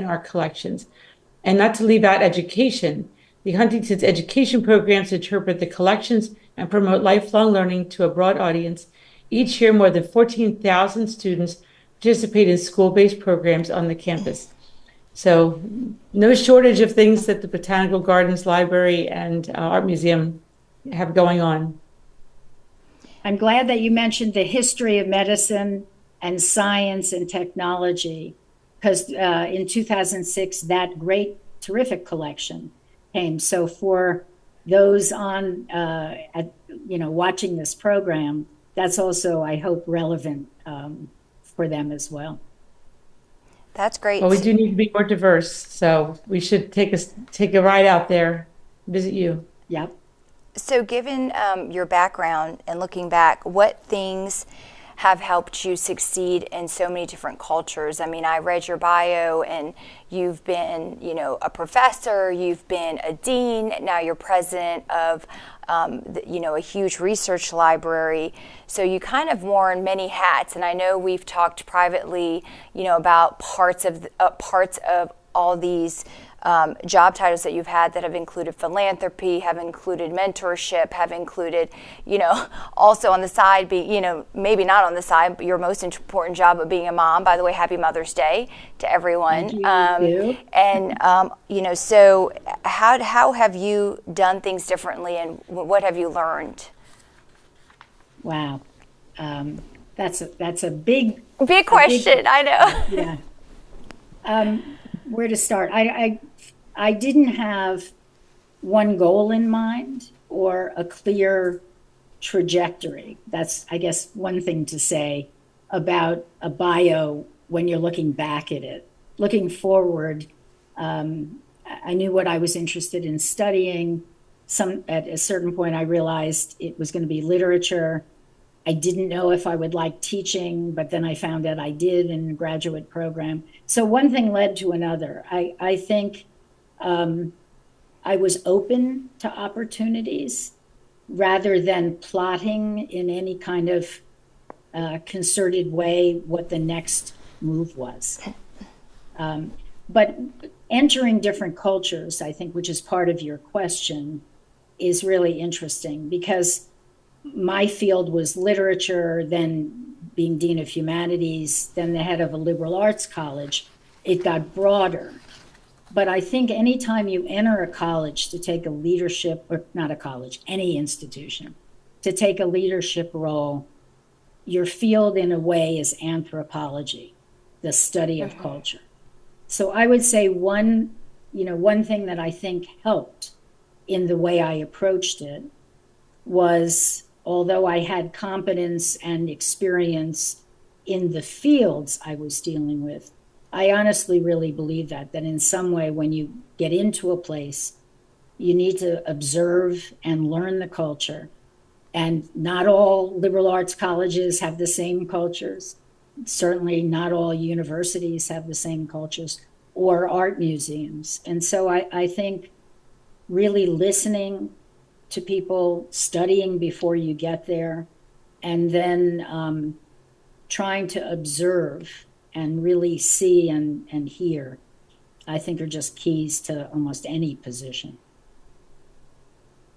in our collections. And not to leave out education, the Huntington's education programs interpret the collections and promote lifelong learning to a broad audience. Each year, more than 14,000 students participate in school-based programs on the campus. So no shortage of things that the Botanical Gardens Library and Art Museum have going on. I'm glad that you mentioned the history of medicine and science and technology, because in 2006, that great, terrific collection came. So for those on, watching this program, that's also, I hope, relevant for them as well. That's great. Well, we do need to be more diverse, so we should take a ride out there, visit you. Yep. So given your background and looking back, what things have helped you succeed in so many different cultures? I mean, I read your bio and you've been, a professor, you've been a dean, now you're president of, a huge research library. So you kind of worn many hats. And I know we've talked privately, about parts of all these job titles that you've had that have included philanthropy, have included mentorship, have included, also on the side, maybe not on the side, but your most important job of being a mom. By the way, happy Mother's Day to everyone. Thank you. And, so how have you done things differently and what have you learned? Wow. That's a big question. I know. Yeah. Where to start? I didn't have one goal in mind or a clear trajectory. That's, I guess, one thing to say about a bio when you're looking back at it. Looking forward, I knew what I was interested in studying. At a certain point, I realized it was going to be literature. I didn't know if I would like teaching, but then I found out I did in the graduate program. So one thing led to another. I think I was open to opportunities rather than plotting in any kind of concerted way what the next move was. But entering different cultures, I think, which is part of your question, is really interesting because my field was literature, then being Dean of Humanities, then the head of a liberal arts college. It got broader. But I think anytime you enter a college to take a leadership, or not a college, any institution, to take a leadership role, your field in a way is anthropology, the study of culture. So I would say one thing that I think helped in the way I approached it was, although I had competence and experience in the fields I was dealing with, I honestly really believe that in some way, when you get into a place, you need to observe and learn the culture. And not all liberal arts colleges have the same cultures. Certainly not all universities have the same cultures or art museums. And so I think really listening to people, studying before you get there, and then trying to observe and really see and hear, I think are just keys to almost any position.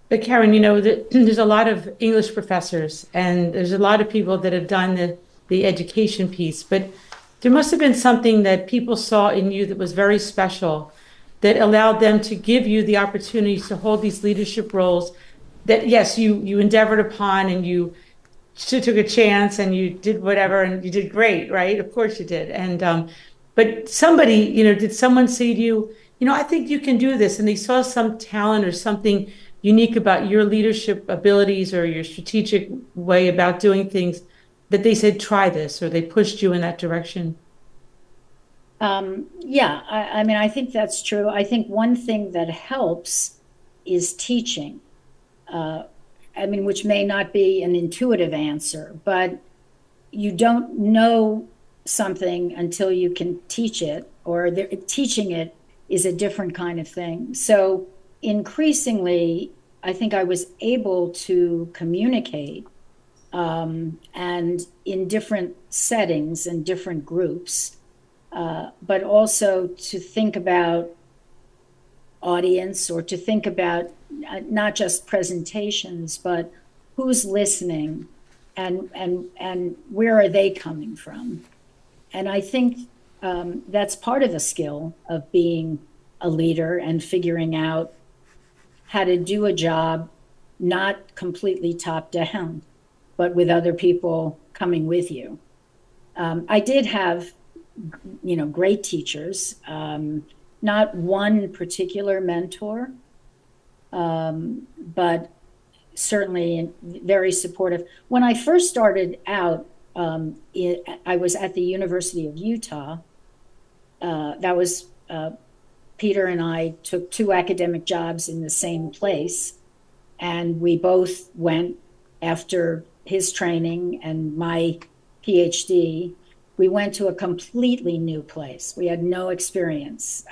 But Karen, there's a lot of English professors and there's a lot of people that have done the education piece, but there must have been something that people saw in you that was very special that allowed them to give you the opportunity to hold these leadership roles that, yes, you endeavored upon and you took a chance and you did whatever and you did great, right? Of course you did. And but somebody, did someone say to you, I think you can do this, and they saw some talent or something unique about your leadership abilities or your strategic way about doing things that they said, try this, or they pushed you in that direction? I think that's true. I think one thing that helps is teaching. Which may not be an intuitive answer, but you don't know something until you can teach it, or teaching it is a different kind of thing. So increasingly, I think I was able to communicate and in different settings and different groups, but also to think about audience, or to think about not just presentations, but who's listening, and where are they coming from. And I think that's part of the skill of being a leader and figuring out how to do a job not completely top down, but with other people coming with you. I did have, great teachers, not one particular mentor, but certainly very supportive. When I first started out, I was at the University of Utah. That was Peter and I took 2 academic jobs in the same place, and we both went after his training and my PhD. We went to a completely new place. We had no experience.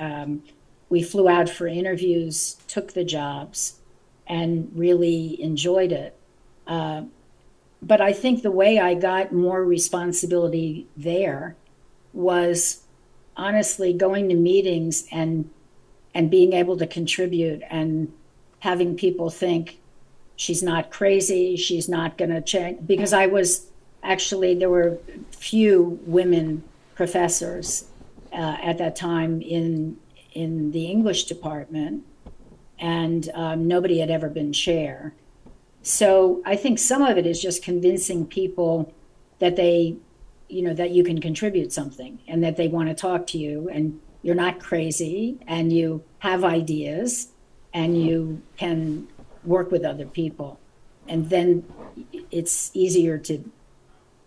We flew out for interviews, took the jobs, and really enjoyed it. But I think the way I got more responsibility there was honestly going to meetings and being able to contribute, and having people think she's not crazy, she's not going to change. Because I was actually, there were few women professors at that time in the English department, and nobody had ever been chair. So I think some of it is just convincing people that they, that you can contribute something, and that they want to talk to you, and you're not crazy, and you have ideas, and you can work with other people. And then it's easier to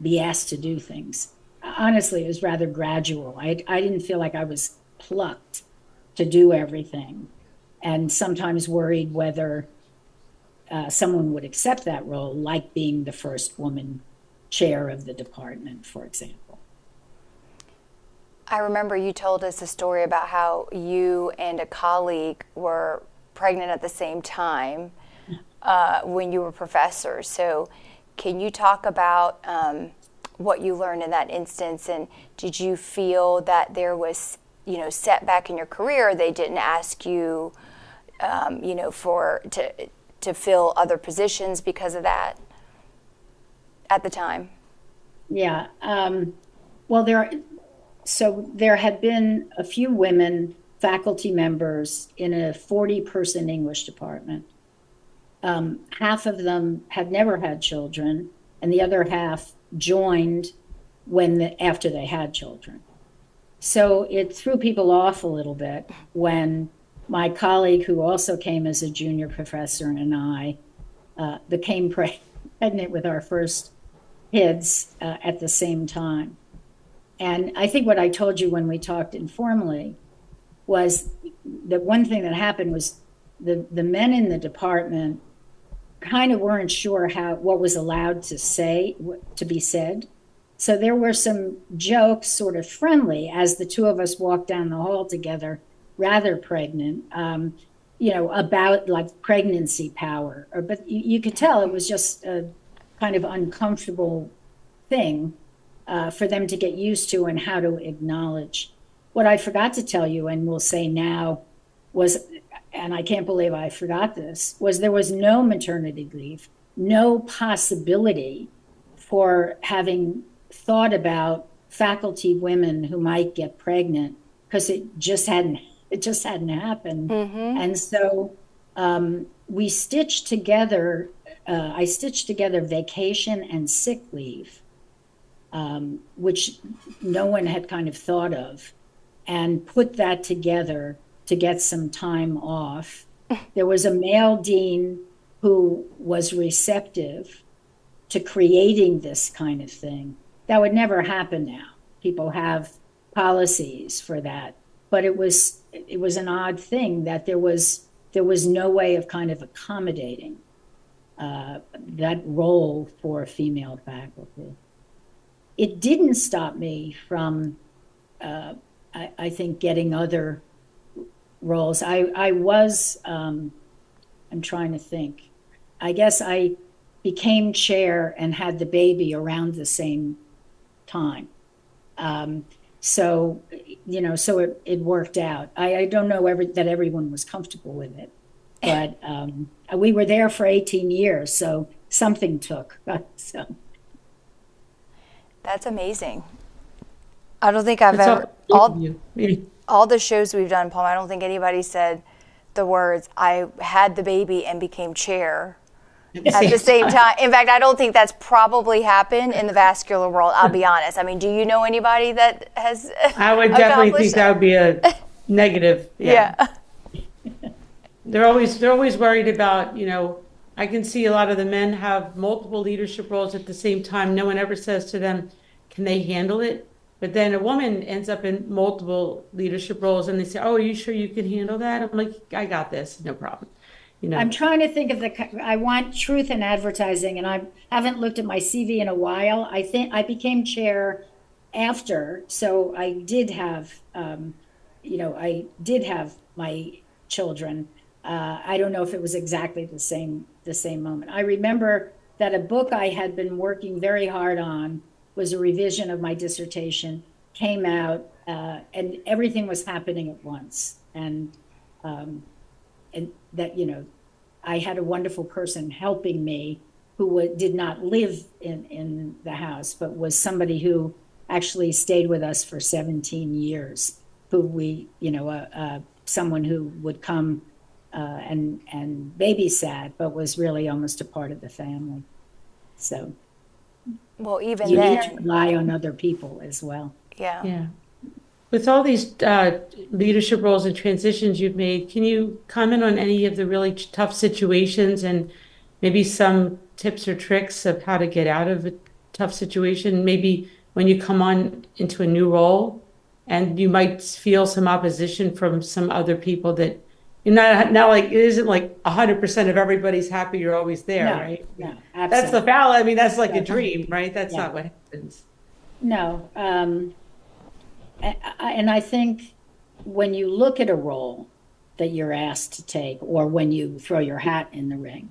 be asked to do things. Honestly, it was rather gradual. I didn't feel like I was plucked to do everything, and sometimes worried whether someone would accept that role, like being the first woman chair of the department, for example. I remember you told us a story about how you and a colleague were pregnant at the same time when you were professors. So can you talk about what you learned in that instance, and did you feel that there was, setback in your career? They didn't ask you, to fill other positions because of that at the time? Yeah. Well, there had been a few women faculty members in a 40-person English department. Half of them had never had children, and the other half joined after they had children. So it threw people off a little bit when my colleague, who also came as a junior professor, and I became pregnant with our first kids at the same time. And I think what I told you when we talked informally was that one thing that happened was the men in the department kind of weren't sure what was allowed to be said. So there were some jokes, sort of friendly, as the two of us walked down the hall together, rather pregnant, about like pregnancy power. But you could tell it was just a kind of uncomfortable thing for them to get used to, and how to acknowledge. What I forgot to tell you, and will say now, was, and I can't believe I forgot this, was there was no maternity leave, no possibility for having thought about faculty women who might get pregnant, because it just hadn't happened. Mm-hmm. And so we stitched together, I stitched together vacation and sick leave, which no one had kind of thought of, and put that together to get some time off. There was a male dean who was receptive to creating this kind of thing. That would never happen now. People have policies for that. But it was an odd thing that there was no way of kind of accommodating that role for female faculty. It didn't stop me from, I think, getting other roles. I was, I'm trying to think. I guess I became chair and had the baby around the same time. So, so it worked out. I don't know that everyone was comfortable with it, but we were there for 18 years, so something took. So That's amazing. I don't think I've That's ever, all you. all the shows we've done, Paul, I don't think anybody said the words, I had the baby and became chair at the same time. In fact, I don't think that's probably happened in the vascular world. I'll be honest. I mean, do you know anybody that has? I would definitely think that would be a negative. Yeah. They're always worried about, I can see a lot of the men have multiple leadership roles at the same time. No one ever says to them, can they handle it? But then a woman ends up in multiple leadership roles and they say, oh, are you sure you can handle that? I'm like, I got this, no problem. I'm trying to think of I want truth in advertising, and I haven't looked at my CV in a while. I think I became chair after, so I did have, I did have my children. I don't know if it was exactly the same moment. I remember that a book I had been working very hard on was a revision of my dissertation, came out, and everything was happening at once. And that, I had a wonderful person helping me who did not live in the house, but was somebody who actually stayed with us for 17 years, who someone who would come and babysat, but was really almost a part of the family. So, well, even you then, need to rely on other people as well. Yeah. With all these leadership roles and transitions you've made, can you comment on any of the really tough situations and maybe some tips or tricks of how to get out of a tough situation? Maybe when you come on into a new role and you might feel some opposition from some other people that you're not like, it isn't like 100% of everybody's happy you're always there, right? No, That's absolutely. the foul. I mean, that's like a dream, right? That's not what happens. No. And I think when you look at a role that you're asked to take, or when you throw your hat in the ring,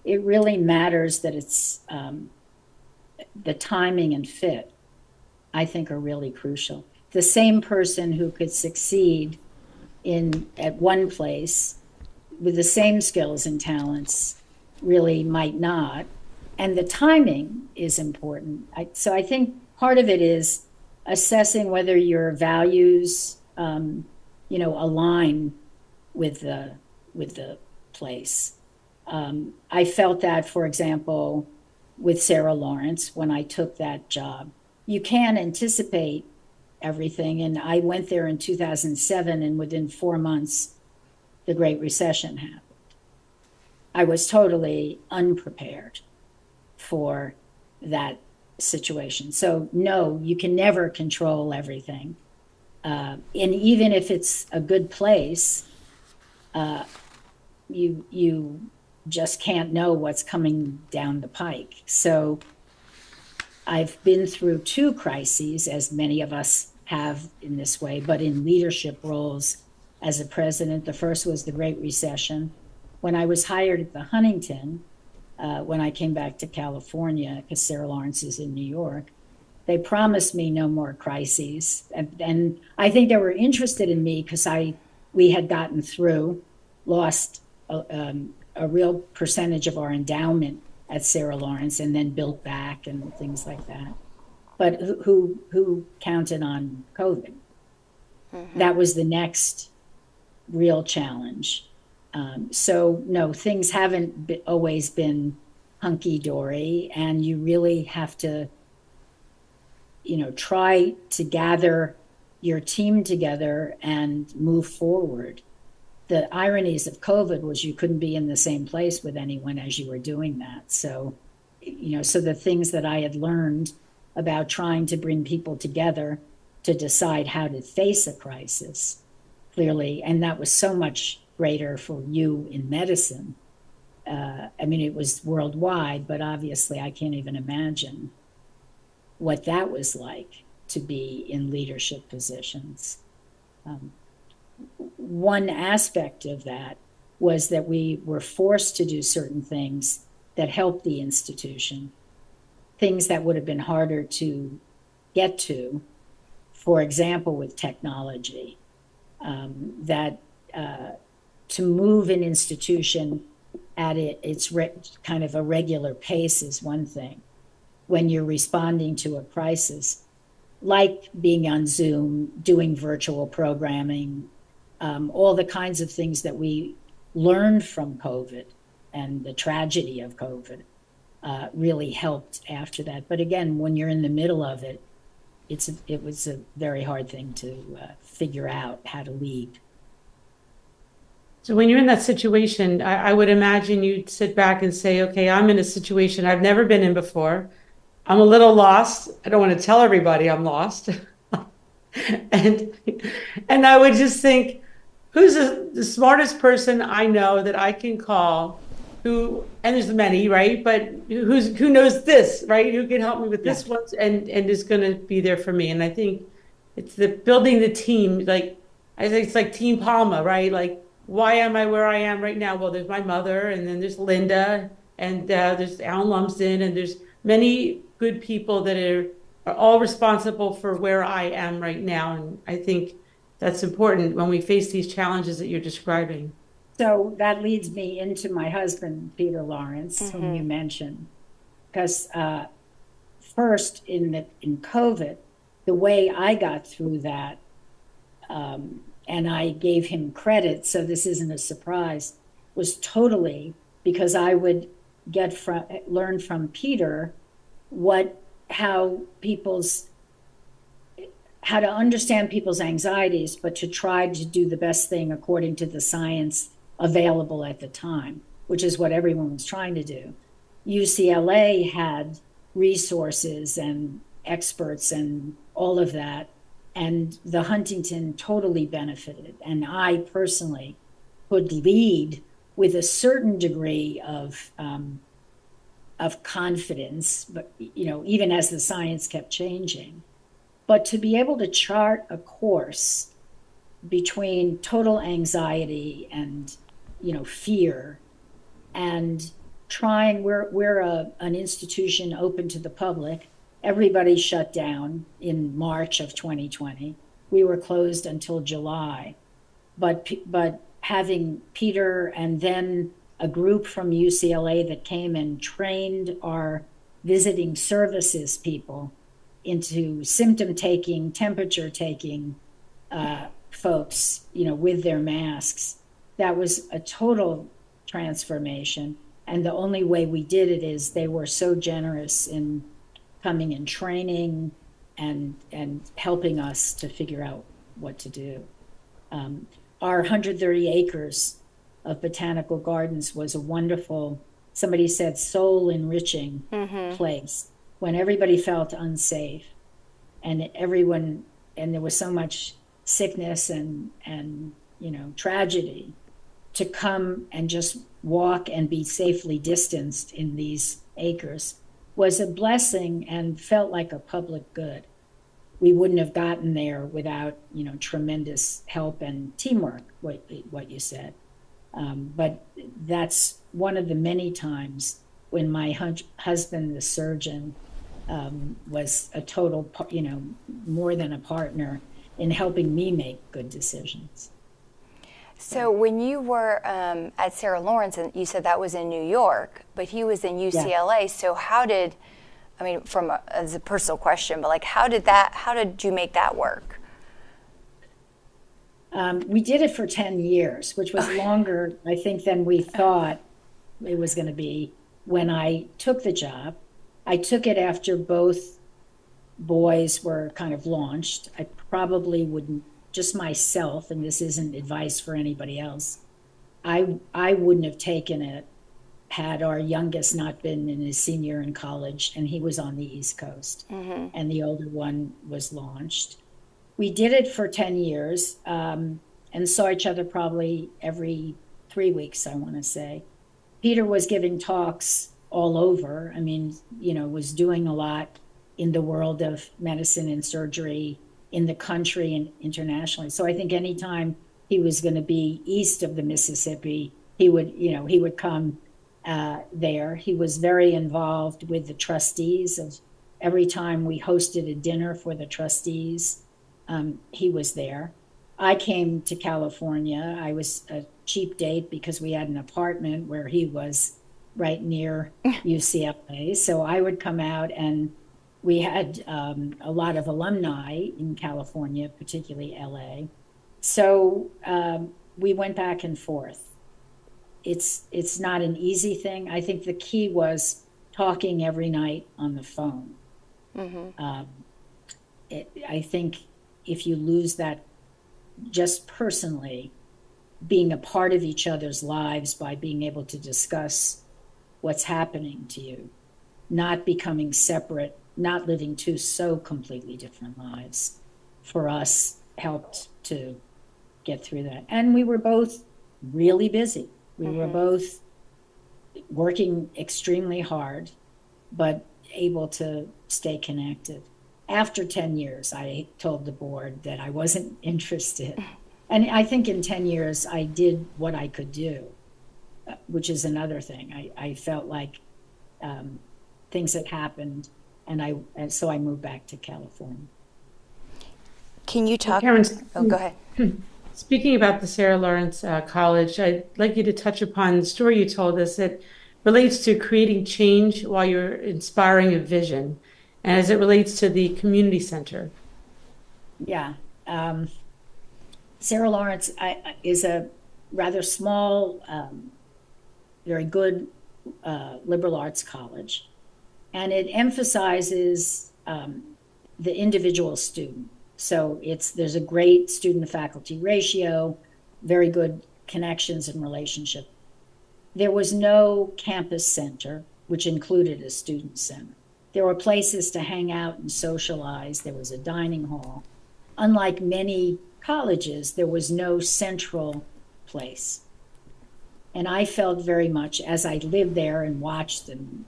it really matters that it's the timing and fit, I think, are really crucial. The same person who could succeed at one place with the same skills and talents really might not. And the timing is important. So I think part of it is assessing whether your values, align with the place. I felt that, for example, with Sarah Lawrence when I took that job. You can't anticipate everything, and I went there in 2007, and within 4 months, the Great Recession happened. I was totally unprepared for that situation. So no, you can never control everything. And even if it's a good place, you just can't know what's coming down the pike. So I've been through 2 crises, as many of us have in this way, but in leadership roles as a president. The first was the Great Recession. When I was hired at the Huntington, when I came back to California, because Sarah Lawrence is in New York, they promised me no more crises. And I think they were interested in me because we had gotten through, lost a real percentage of our endowment at Sarah Lawrence and then built back and things like that. But who counted on COVID? Mm-hmm. That was the next real challenge. So no, things haven't always been hunky-dory, and you really have to, try to gather your team together and move forward. The ironies of COVID was you couldn't be in the same place with anyone as you were doing that. So, so the things that I had learned about trying to bring people together to decide how to face a crisis, clearly, and that was so much greater for you in medicine. It was worldwide, but obviously I can't even imagine what that was like to be in leadership positions. One aspect of that was that we were forced to do certain things that helped the institution, things that would have been harder to get to for example, with technology, that to move an institution at its kind of a regular pace is one thing. When you're responding to a crisis, like being on Zoom, doing virtual programming, all the kinds of things that we learned from COVID and the tragedy of COVID really helped after that. But again, when you're in the middle of it, it was a very hard thing to figure out how to lead. So when you're in that situation, I would imagine you'd sit back and say, okay, I'm in a situation I've never been in before. I'm a little lost. I don't want to tell everybody I'm lost. and I would just think, who's the smartest person I know that I can call, and there's many, right? But who knows this, right? Who can help me with this one and is going to be there for me. And I think it's building the team. Like, I think it's like Team Palma, right? Like, why am I where I am right now? Well, there's my mother, and then there's Linda, and there's Alan Lumsden, and there's many good people that are all responsible for where I am right now. And I think that's important when we face these challenges that you're describing. So that leads me into my husband, Peter Lawrence, whom you mentioned. Because first in COVID, the way I got through that, and I gave him credit, so this isn't a surprise, was totally because I would learn from Peter how to understand people's anxieties, but to try to do the best thing according to the science available at the time, which is what everyone was trying to do. UCLA had resources and experts and all of that, and the Huntington totally benefited. And I personally could lead with a certain degree of confidence, but even as the science kept changing. But to be able to chart a course between total anxiety and fear, and we're an institution open to the public. Everybody shut down in March of 2020. We were closed until July, but having Peter and then a group from UCLA that came and trained our visiting services people into symptom taking, temperature taking folks, with their masks. That was a total transformation. And the only way we did it is they were so generous in coming and training and helping us to figure out what to do. Our 130 acres of botanical gardens was a wonderful, somebody said, soul enriching place when everybody felt unsafe and there was so much sickness and tragedy. To come and just walk and be safely distanced in these acres was a blessing and felt like a public good. We wouldn't have gotten there without, tremendous help and teamwork, what you said. But that's one of the many times when my husband, the surgeon, was a total, more than a partner in helping me make good decisions. So when you were at Sarah Lawrence, and you said that was in New York, but he was in UCLA. Yeah. So as a personal question, but how did you make that work? We did it for 10 years, which was longer, I think, than we thought it was going to be. When I took the job, I took it after both boys were kind of launched. I probably wouldn't, just myself, and this isn't advice for anybody else, I wouldn't have taken it had our youngest not been in his senior in college, and he was on the East Coast, and the older one was launched. We did it for 10 years and saw each other probably every 3 weeks, I want to say. Peter was giving talks all over. Was doing a lot in the world of medicine and surgery in the country and internationally. So I think anytime he was going to be east of the Mississippi, he would come there. He was very involved with the trustees. Every time we hosted a dinner for the trustees, he was there. I came to California. I was a cheap date because we had an apartment where he was right near UCLA. So I would come out, and we had a lot of alumni in California, particularly LA. So we went back and forth. It's not an easy thing. I think the key was talking every night on the phone. I think if you lose that, just personally being a part of each other's lives by being able to discuss what's happening to you, not becoming separate, not living two so completely different lives, for us helped to get through that. And we were both really busy. We were both working extremely hard, but able to stay connected. After 10 years, I told the board that I wasn't interested. And I think in 10 years, I did what I could do, which is another thing. I felt like things had happened, and so I moved back to California. Can you talk? Karen, Oh, go ahead. speaking about the Sarah Lawrence College, I'd like you to touch upon the story you told us that relates to creating change while you're inspiring a vision, and as it relates to the community center. Yeah. Sarah Lawrence is a rather small, very good liberal arts college, and it emphasizes the individual student. So there's a great student-to-faculty ratio, very good connections and relationship. There was no campus center, which included a student center. There were places to hang out and socialize. There was a dining hall. Unlike many colleges, there was no central place. And I felt very much, as I lived there and watched and,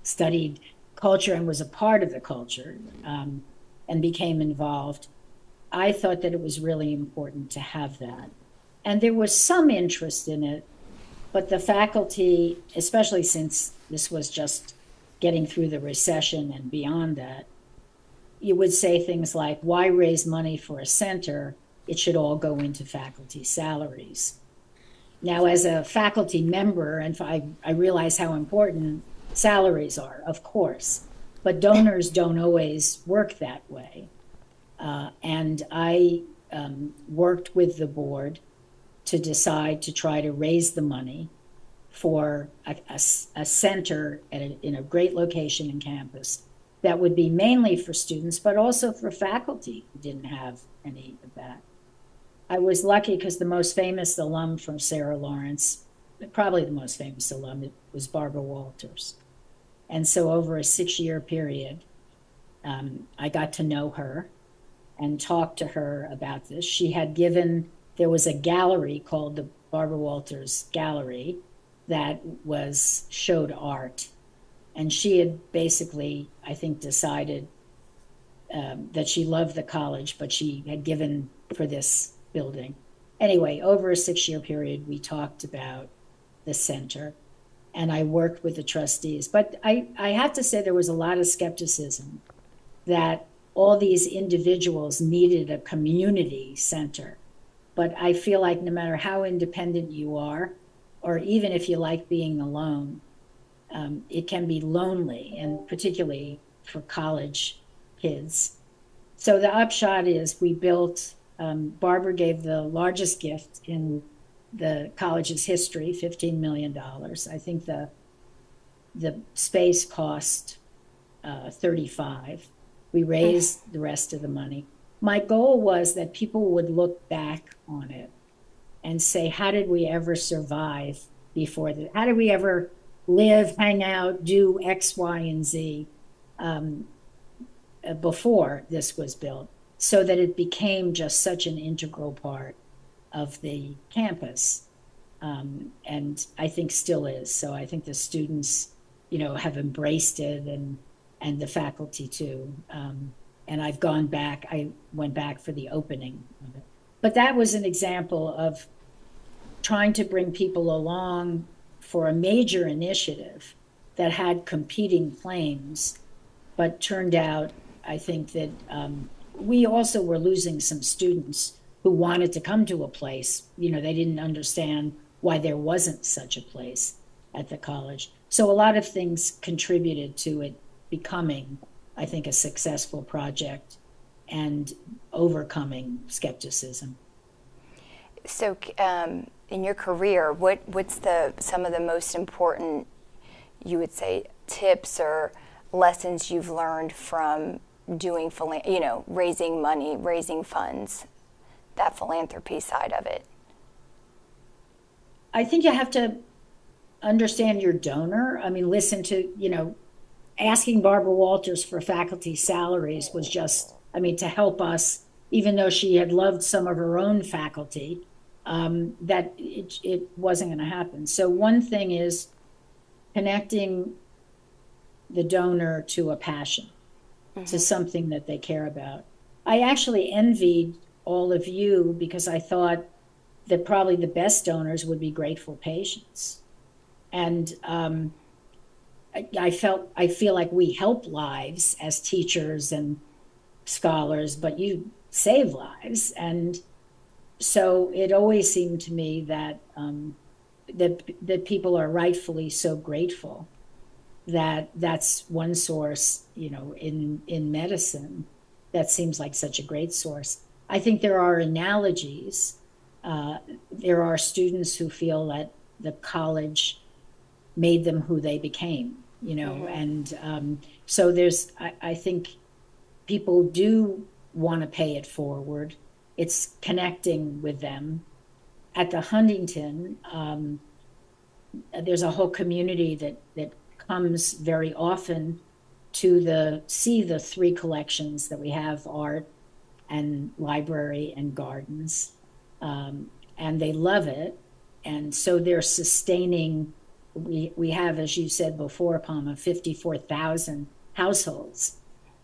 studied culture and was a part of the culture, and became involved, I thought that it was really important to have that. And there was some interest in it, but the faculty, especially since this was just getting through the recession and beyond that, you would say things like, why raise money for a center? It should all go into faculty salaries. Now, as a faculty member, and I realize how important salaries are, of course, but donors don't always work that way. And I worked with the board to decide to try to raise the money for a center in a great location in campus that would be mainly for students, but also for faculty who didn't have any of that. I was lucky because the most famous alum from Sarah Lawrence, probably the most famous alum, was Barbara Walters. And so over a 6-year period, I got to know her and talk to her about this. There was a gallery called the Barbara Walters Gallery that showed art. And she had basically, I think, decided that she loved the college, but she had given for this building. Anyway, over a 6-year period, we talked about the center, and I worked with the trustees. But I have to say there was a lot of skepticism that all these individuals needed a community center. But I feel like no matter how independent you are, or even if you like being alone, it can be lonely, and particularly for college kids. So the upshot is we built, Barbara gave the largest gift in the college's history, $15 million. I think the space cost 35. We raised the rest of the money. My goal was that people would look back on it and say, how did we ever survive before that? How did we ever live, hang out, do X, Y, and Z before this was built, so that it became just such an integral part of the campus. And I think still is. So I think the students, have embraced it, and the faculty too. And I've gone back, I went back for the opening of it. But that was an example of trying to bring people along for a major initiative that had competing claims, but turned out, I think, that we also were losing some students who wanted to come to a place. They didn't understand why there wasn't such a place at the college. So a lot of things contributed to it becoming, I think, a successful project and overcoming skepticism. So in your career, what's some of the most important, you would say, tips or lessons you've learned from doing, raising money, raising funds, that philanthropy side of it? I think you have to understand your donor. I mean, listen to, asking Barbara Walters for faculty salaries was just, to help us, even though she had loved some of her own faculty, that it wasn't going to happen. So one thing is connecting the donor to a passion, to something that they care about. I actually envied all of you because I thought that probably the best donors would be grateful patients. And I feel like we help lives as teachers and scholars, but you save lives. And so it always seemed to me that that people are rightfully so grateful that that's one source, in medicine, that seems like such a great source. I think there are analogies. There are students who feel that the college made them who they became, and so I think people do want to pay it forward. It's connecting with them. At the Huntington, there's a whole community that comes very often to see the three collections that we have: art and library and gardens, and they love it. And so they're sustaining. We have, as you said before, Palma, 54,000 households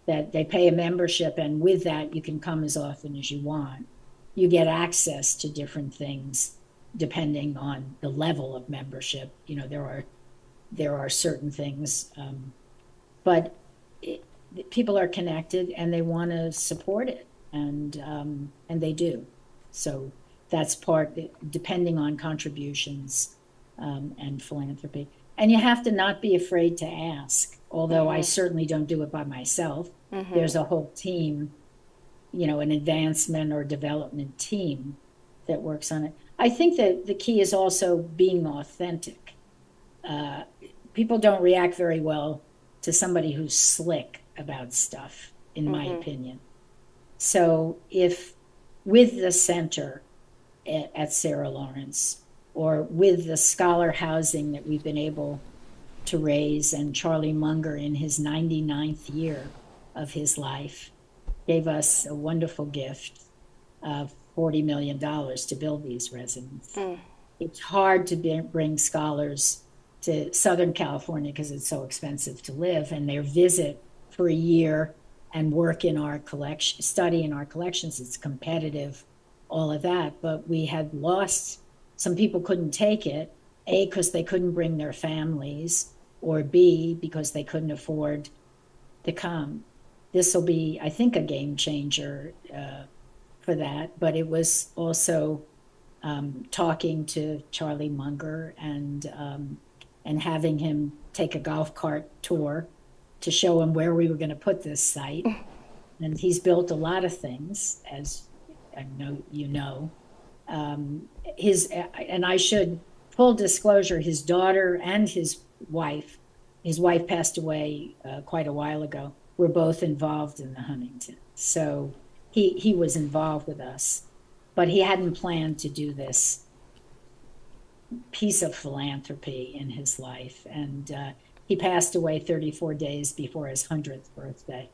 that they pay a membership, and with that you can come as often as you want. You get access to different things depending on the level of membership. There are certain things, but people are connected and they want to support it, and they do. So that's part, depending on contributions and philanthropy. And you have to not be afraid to ask, although I certainly don't do it by myself. There's a whole team, an advancement or development team that works on it. I think that the key is also being authentic. People don't react very well to somebody who's slick about stuff, in my opinion. So if with the center at Sarah Lawrence, or with the scholar housing that we've been able to raise, and Charlie Munger in his 99th year of his life gave us a wonderful gift of $40 million to build these residences. It's hard to bring scholars to Southern California because it's so expensive to live, and their visit for a year and work in our collection, study in our collections, it's competitive, all of that. But we had lost, some people couldn't take it, A, because they couldn't bring their families, or B, because they couldn't afford to come. This will be, I think, a game changer for that. But it was also talking to Charlie Munger and having him take a golf cart tour to show him where we were going to put this site. And he's built a lot of things, as I know you know. And I should, full disclosure, his daughter and his wife passed away quite a while ago, were both involved in the Huntington. So he was involved with us, but he hadn't planned to do this piece of philanthropy in his life. And he passed away 34 days before his 100th birthday.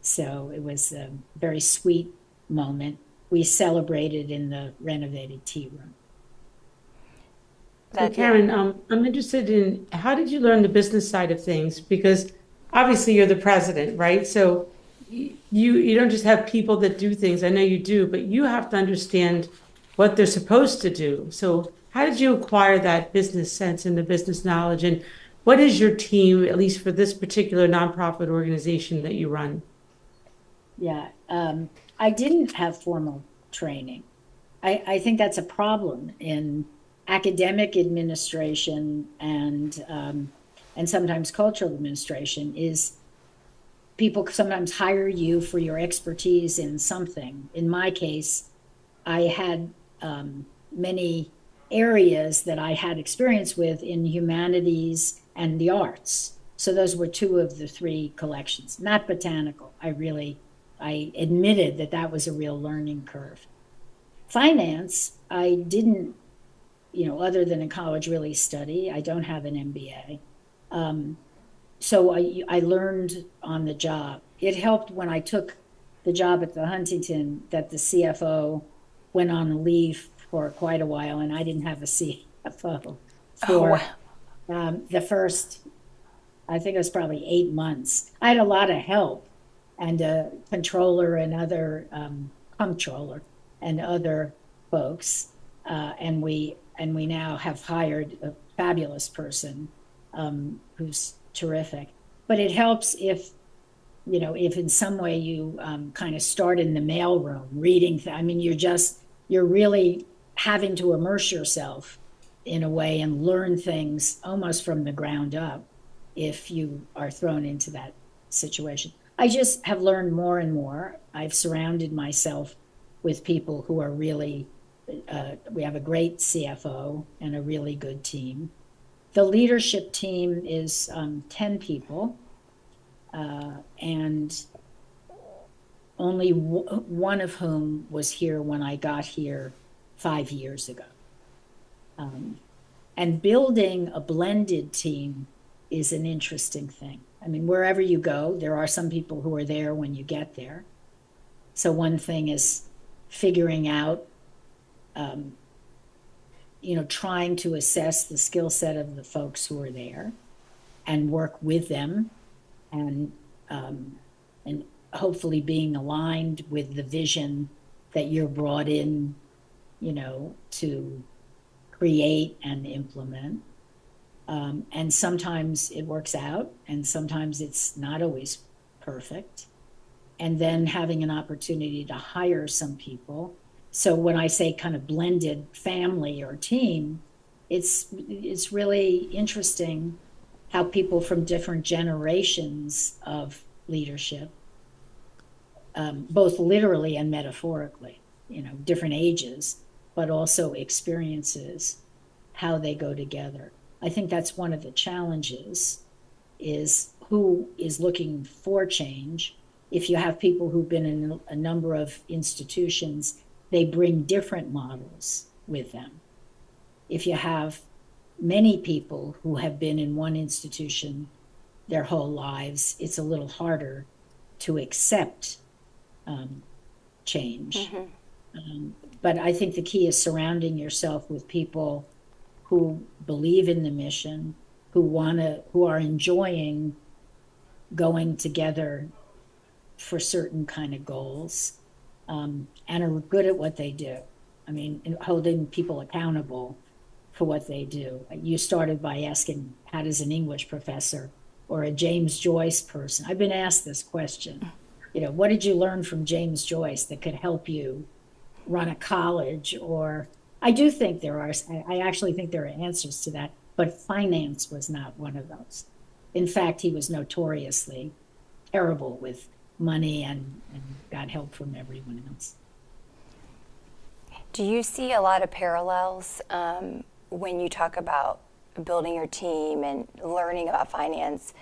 So it was a very sweet moment. We celebrated in the renovated tea room. So Karen, I'm interested in, how did you learn the business side of things? Because obviously you're the president, right? So you don't just have people that do things. I know you do, but you have to understand what they're supposed to do. So how did you acquire that business sense and the business knowledge? And what is your team, at least for this particular nonprofit organization that you run? Yeah. I didn't have formal training. I think that's a problem in academic administration and sometimes cultural administration is people sometimes hire you for your expertise in something. In my case, I had many areas that I had experience with in humanities and the arts. So those were two of the three collections, not botanical. I admitted that that was a real learning curve. Finance, I didn't, other than in college, really study. I don't have an MBA. So I learned on the job. It helped when I took the job at the Huntington that the CFO went on leave for quite a while, and I didn't have a CFO for the first, I think it was probably 8 months. I had a lot of help and a controller and other comptroller and other folks, and we now have hired a fabulous person who's terrific. But it helps if in some way you kind of start in the mailroom reading. You're really having to immerse yourself in a way and learn things almost from the ground up if you are thrown into that situation. I just have learned more and more. I've surrounded myself with people who are really, we have a great CFO and a really good team. The leadership team is 10 people, and only one of whom was here when I got here 5 years ago. And building a blended team is an interesting thing. I mean, wherever you go, there are some people who are there when you get there. So one thing is figuring out, trying to assess the skill set of the folks who are there and work with them and hopefully being aligned with the vision that you're brought in, to create and implement. And sometimes it works out and sometimes it's not always perfect. And then having an opportunity to hire some people. So when I say kind of blended family or team, it's really interesting how people from different generations of leadership, both literally and metaphorically, different ages, but also experiences, how they go together. I think that's one of the challenges, is who is looking for change. If you have people who've been in a number of institutions, they bring different models with them. If you have many people who have been in one institution their whole lives, it's a little harder to accept change. But I think the key is surrounding yourself with people who believe in the mission, who are enjoying going together for certain kind of goals, and are good at what they do. I mean, holding people accountable for what they do. You started by asking, how does an English professor or a James Joyce person, I've been asked this question, what did you learn from James Joyce that could help you run a college? Or I actually think there are answers to that, but finance was not one of those. In fact, he was notoriously terrible with money and got help from everyone else. Do you see a lot of parallels when you talk about building your team and learning about finance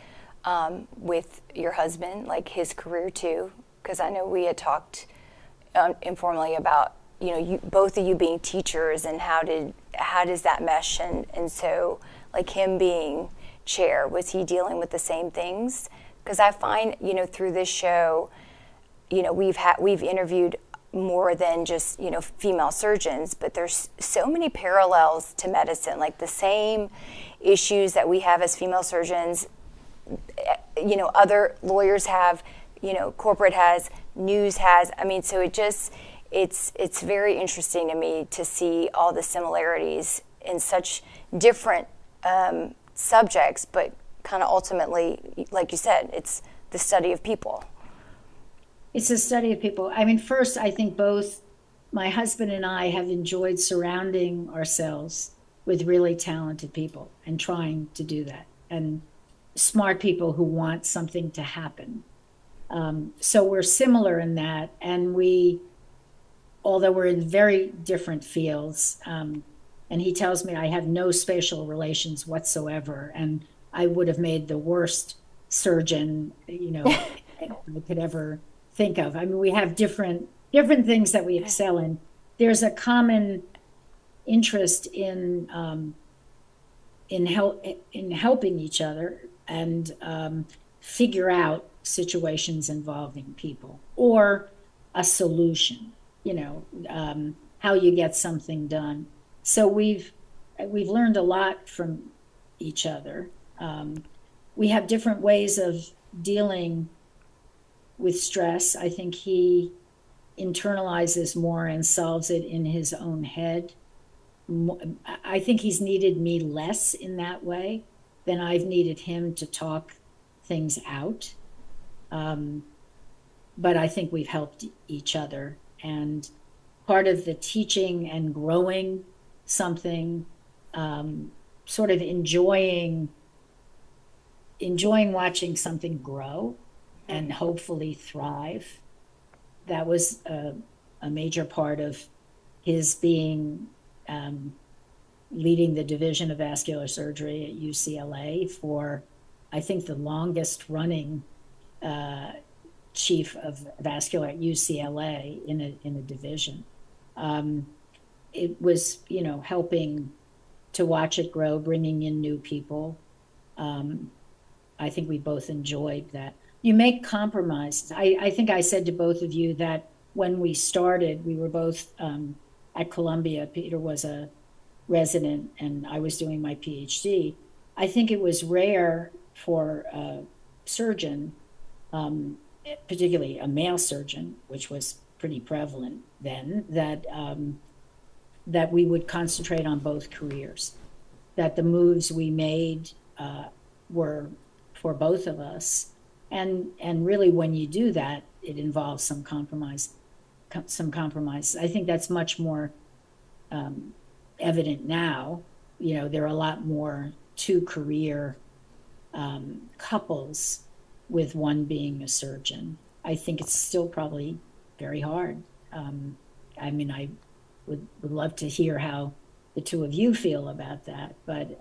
with your husband, like his career too? Because I know we had talked informally about both of you being teachers and how does that mesh, and so like him being chair, was he dealing with the same things? Because I find through this show, we've interviewed more than just female surgeons, but there's so many parallels to medicine, like the same issues that we have as female surgeons, other lawyers have, corporate has, news has. I mean, so it's very interesting to me to see all the similarities in such different subjects, but kind of ultimately, like you said, it's the study of people. It's a study of people. I mean, first, I think both my husband and I have enjoyed surrounding ourselves with really talented people and trying to do that, and smart people who want something to happen. So we're similar in that, and although we're in very different fields, and he tells me I have no spatial relations whatsoever, and I would have made the worst surgeon, I could ever think of. I mean, we have different things that we excel in. There's a common interest in helping each other and figure out situations involving people, or a solution, how you get something done. So we've learned a lot from each other. We have different ways of dealing with stress. I think he internalizes more and solves it in his own head. I think he's needed me less in that way than I've needed him to talk things out. But I think we've helped each other. And part of the teaching and growing something, sort of enjoying watching something grow and hopefully thrive. That was a major part of his being leading the division of vascular surgery at UCLA for, I think, the longest running chief of vascular at UCLA in a division. It was, helping to watch it grow, bringing in new people. I think we both enjoyed that. You make compromises. I think I said to both of you that when we started, we were both at Columbia. Peter was a resident and I was doing my PhD. I think it was rare for a surgeon, particularly a male surgeon, which was pretty prevalent then, that we would concentrate on both careers, that the moves we made were for both of us. And really, when you do that, it involves some compromise. I think that's much more evident now. There are a lot more two-career couples with one being a surgeon. I think it's still probably very hard. I mean, I would love to hear how the two of you feel about that, but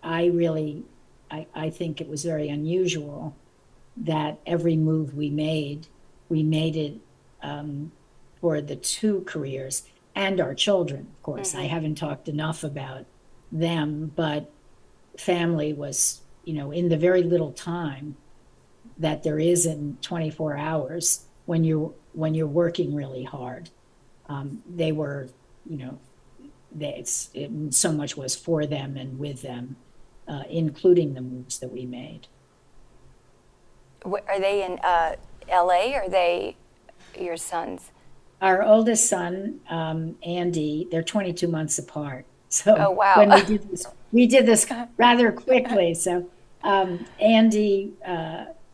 I think it was very unusual that every move we made it for the two careers and our children, of course. I haven't talked enough about them, but family was, in the very little time that there is in 24 hours when you're working really hard. They were, so much was for them and with them, including the moves that we made. Are they in LA, or are they your sons? Our oldest son, Andy, they're 22 months apart. So oh, wow. When we did this rather quickly. So Andy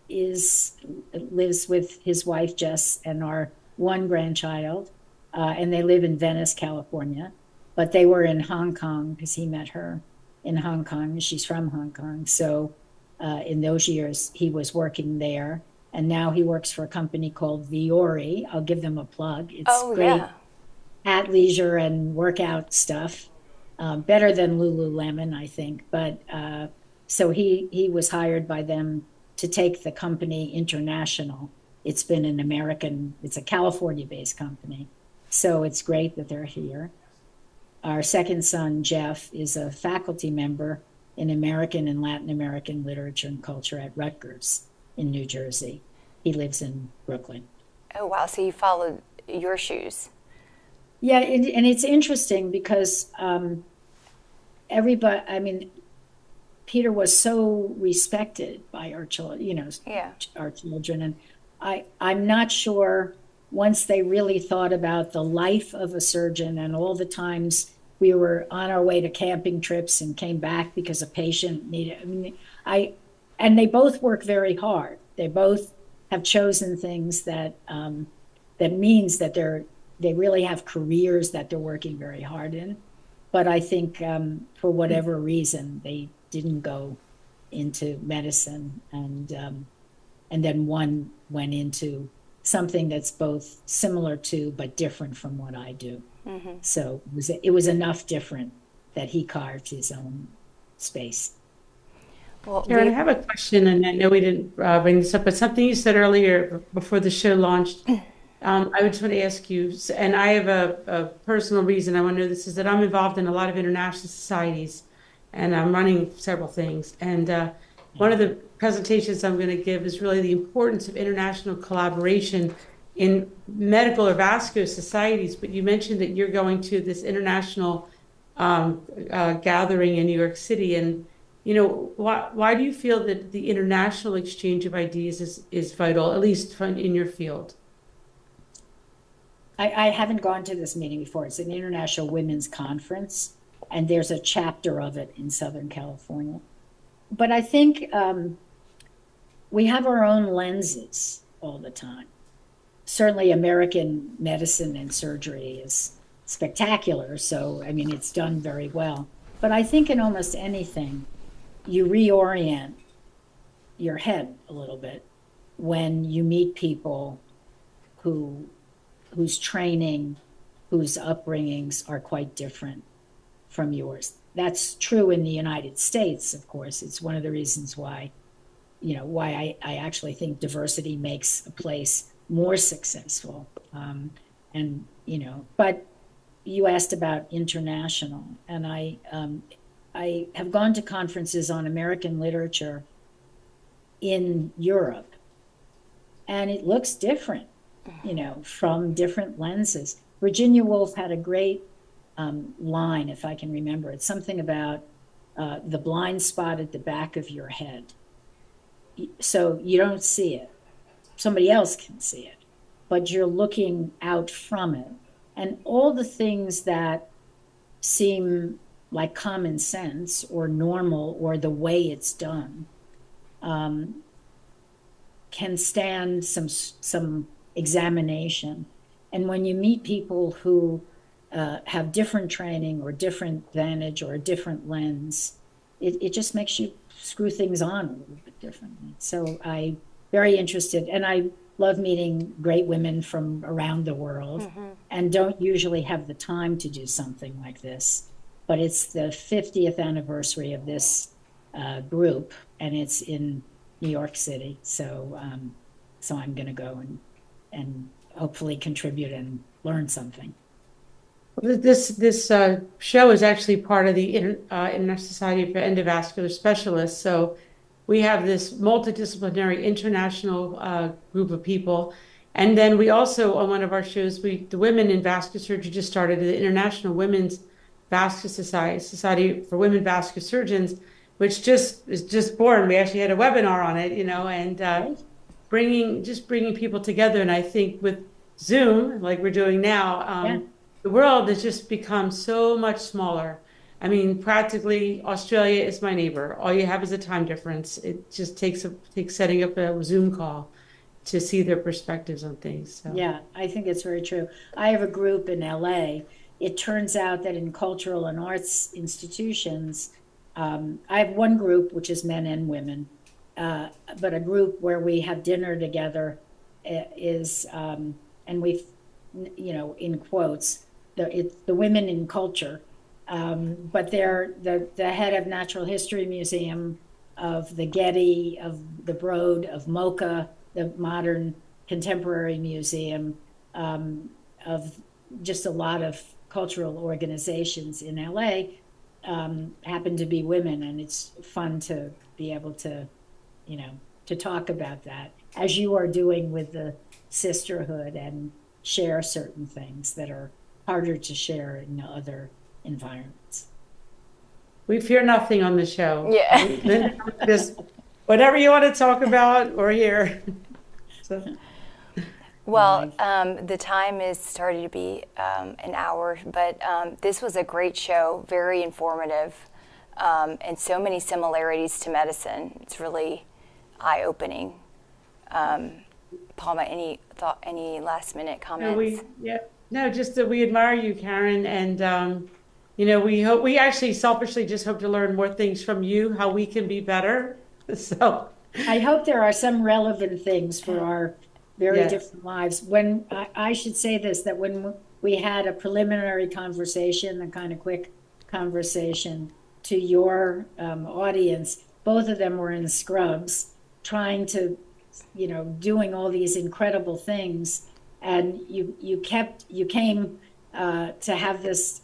lives with his wife, Jess, and our one grandchild, and they live in Venice, California. But they were in Hong Kong because he met her in Hong Kong. She's from Hong Kong. So in those years, he was working there. And now he works for a company called Viore. I'll give them a plug. It's great athleisure and workout stuff. Better than Lululemon, I think. But so he was hired by them to take the company international. It's been it's a California-based company. So it's great that they're here. Our second son, Jeff, is a faculty member in American and Latin American literature and culture at Rutgers in New Jersey. He lives in Brooklyn. Oh, wow. So you followed your shoes. Yeah, and it's interesting because Peter was so respected by our children, our children. And I'm not sure once they really thought about the life of a surgeon and all the times we were on our way to camping trips and came back because a patient needed, and they both work very hard. They both have chosen things that that means that they really have careers that they're working very hard in. But I think for whatever reason, they didn't go into medicine, and then one went into something that's both similar to but different from what I do. So it was enough different that he carved his own space. Well, Karen, I have a question, and I know we didn't bring this up, but something you said earlier before the show launched, I just want to ask you, and I have a personal reason I want to know this, is that I'm involved in a lot of international societies, and I'm running several things. And one of the presentations I'm going to give is really the importance of international collaboration in medical or vascular societies. But you mentioned that you're going to this international gathering in New York City, and why do you feel that the international exchange of ideas is vital, at least in your field? I haven't gone to this meeting before. It's an International Women's Conference, and there's a chapter of it in Southern California. But I think we have our own lenses all the time. Certainly American medicine and surgery is spectacular, so, I mean, it's done very well. But I think in almost anything, you reorient your head a little bit when you meet people whose training, whose upbringings are quite different from yours. That's true in the United States, of course. It's one of the reasons why I actually think diversity makes a place more successful. But you asked about international, and I have gone to conferences on American literature in Europe, and it looks different, from different lenses. Virginia Woolf had a great line, if I can remember. It's something about the blind spot at the back of your head. So you don't see it. Somebody else can see it, but you're looking out from it. And all the things that seem like common sense or normal or the way it's done can stand some examination. And when you meet people who have different training or different vantage or a different lens, it just makes you screw things on a little bit differently. So I'm very interested, and I love meeting great women from around the world, and don't usually have the time to do something like this. But it's the 50th anniversary of this group, and it's in New York City. So I'm going to go and hopefully contribute and learn something. This show is actually part of the International Society for Endovascular Specialists. So we have this multidisciplinary international group of people. And then we also, on one of our shows, the Women in Vascular Surgery just started the International Women's Vascular Society for Women Vascular Surgeons, which is just born. We actually had a webinar on it, and bringing people together. And I think with Zoom, like we're doing now, the world has just become so much smaller. I mean, practically Australia is my neighbor. All you have is a time difference. It just takes setting up a Zoom call to see their perspectives on things. So. Yeah, I think it's very true. I have a group in LA. It turns out that in cultural and arts institutions, I have one group, which is men and women, but a group where we have dinner together is, and we've, in quotes, it's the women in culture, but they're the head of Natural History Museum, of the Getty, of the Broad, of MoCA, the Modern Contemporary Museum, of just a lot of cultural organizations in LA, happen to be women, and it's fun to be able to, to talk about that, as you are doing with the sisterhood, and share certain things that are harder to share in other environments. We fear nothing on the show. Yeah. Just whatever you want to talk about, we're here. So. Well, the time is starting to be an hour, but this was a great show, very informative, and so many similarities to medicine. It's really eye-opening. Palma, any last minute No, comments? no, just that we admire you, Karen, and we actually selfishly just hope to learn more things from you, how we can be better. So I hope there are some relevant things for our very Yes. different lives. When I should say this, that when we had a preliminary conversation, a kind of quick conversation to your audience, both of them were in scrubs, trying to, doing all these incredible things, and you came to have this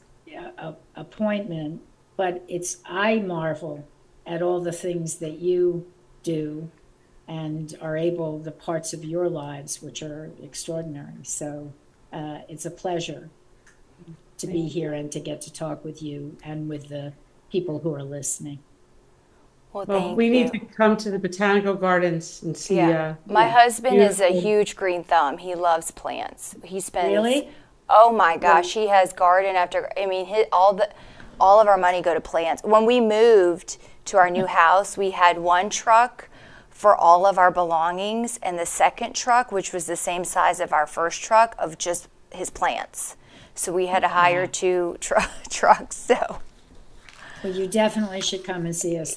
appointment, but I marvel at all the things that you do and are able, the parts of your lives which are extraordinary. So it's a pleasure to be here and to get to talk with you and with the people who are listening. Well, Well, thank we you. need to come to the botanical gardens and see. Yeah. My husband is a beautiful- huge green thumb. He loves plants. He spends. Really? Oh my gosh, he has garden after. I mean, all of our money go to plants. When we moved to our new house, we had one truck for all of our belongings, and the second truck, which was the same size of our first truck, of just his plants. So we had to hire two trucks. So. Well, you definitely should come and see us.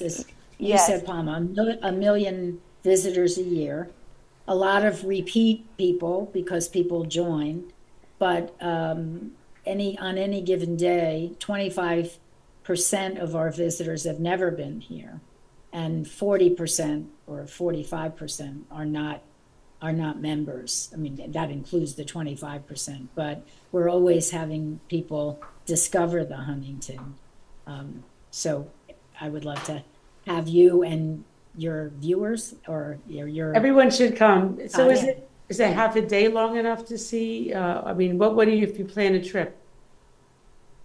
You Yes. said, Palma, a million visitors a year, a lot of repeat people because people join, but on any given day, 25% of our visitors have never been here, and 40% or 45% are not members. I mean, that includes the 25%, but we're always having people discover the Huntington. So I would love to have you and your viewers or your Everyone should come. So Yeah. is it half a day long enough to see? I mean, what do you, if you plan a trip?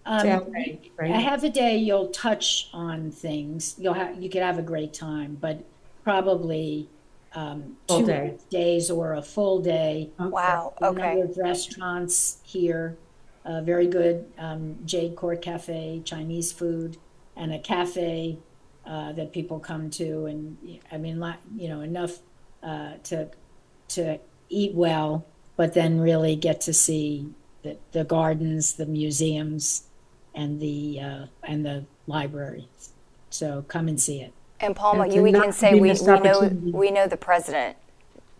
It's half a day, a right? half a day you'll touch on things. You could have a great time, but probably Full 2 day. days or a full day. Wow. A Okay. number of restaurants here, very good Jade Court Cafe, Chinese food, and a cafe that people come to, and I mean, enough to eat well, but then really get to see the gardens, the museums, and the library. So come and see it. And Palma, It's we not can to say be we missed know opportunity. the president,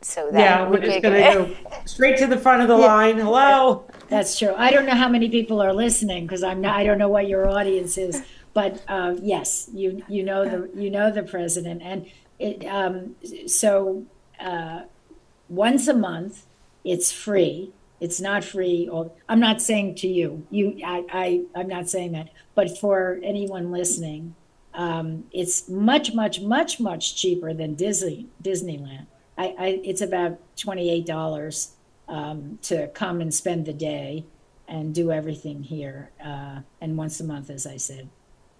so that Yeah, we we're just could gonna go straight to the front of the line. Hello. That's true. I don't know how many people are listening because I don't know what your audience is, but yes, you know the president, and once a month, it's free. It's not free. Or I'm not saying to you, I'm not saying that, but for anyone listening, it's much, much, much, much cheaper than Disneyland. It's about $28 to come and spend the day and do everything here. And once a month, as I said,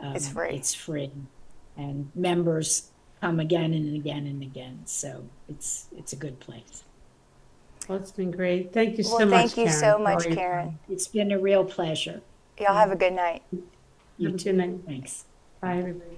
It's free. It's free, and members come again and again and again. So it's a good place. Well, it's been great. Thank you so Well, much, thank you Karen, so for much, all your Karen. time. It's been a real pleasure. Y'all have a good night. You Have a too. good night. Thanks. Bye, everybody.